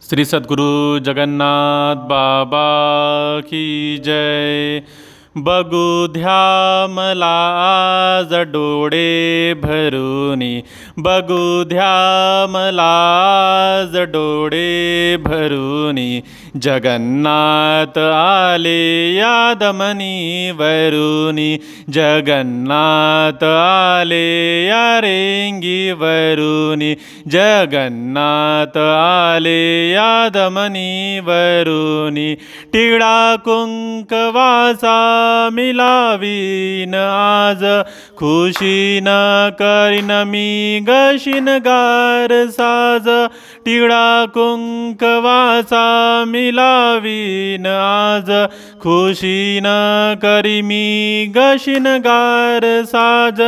श्री सद्गुरु जगन्नाथ बाबा की जय। बगुध्या मला आज डोळे भरूनी, बगुध्या मला आज डोळे भरूनी, जगन्नाथ आले या दमनी वरूनी, जगन्नाथ आले या रेंगी वरूनी, जगन्नाथ आले या दमनी वरूनी, टिळा कुंकवासा मिलावीन आज, खुशीन करीन मी गशिनगार साज, टिळा कुंकवासा मिलावीन आज, खुशीन करी मी गशिनगार साज,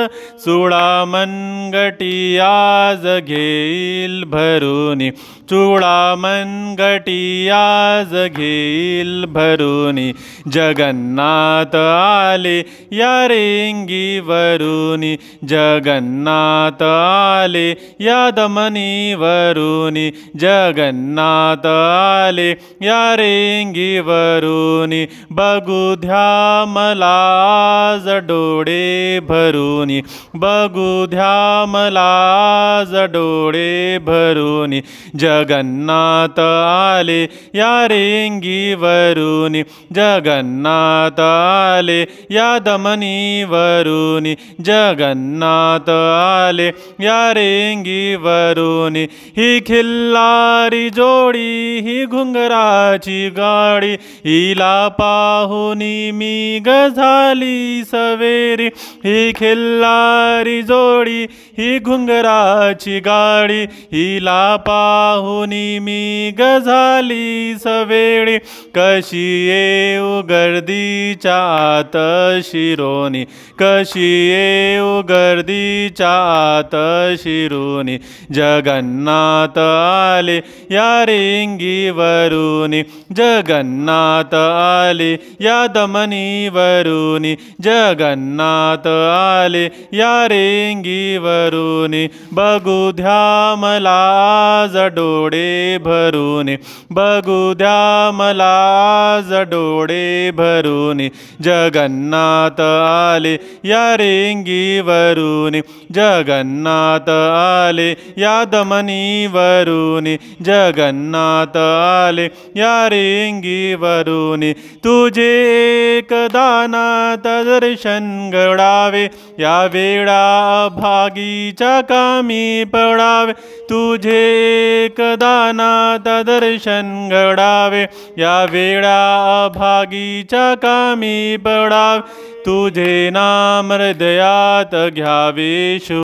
चुडा मनगटी आज घेईल भरूनी, चुडा मनगटी आज घेईल भरूनी, जगन्नाथ आले या रेंगी वरूनी, जगन्नाथ आले या दमनी वरूनी, जगन्नाथ आले या रेंगी वरूनी, बगुध्या मला आज डोळे भरूनी, बगुध्या मला आज डोळे भरूनी, जगन्नाथ आले या रेंगी वरूनी, जगन्नाथ आले या दमनी वरूनी, जगन्नाथ आले या रेंगी वरूनी, ही खिल्लारी जोडी ही घुंगराची गाडी, हिला पाहुनी मी गझाली सवेरी, ही खिल्लारी जोडी ही घुंगराची गाडी, हिला पाहुनी मी गझाली सवेरी, कशी येऊ गर्दीच्या आत शिरोनी, कशी येऊ गर्दीच्या आत शिरोनी, जगन्नाथ आले या रेंगी वरूनी, जगन्नाथ आले या दमनी वरूनी, जगन्नाथ आले या रेंगी वरूनी, बगुध्या मला आज डोळे भरूनी, बगुध्या मला आज डोळे भरूनी, जगन्नाथ आले या रेंगी वरूनी, जगन्नाथ आले या दमनी वरूनी, जगन्नाथ आले या रेंगी वरूनी, तुझे एकदा नाथ दर्शन घडावे, या वेळा भागीच्या कामी पडावे, तुझे एकदा नाथ दर्शन घडावे, या वेळा भागीच्या कामी पडावे, तुझे नाम हृदयात घ्यावे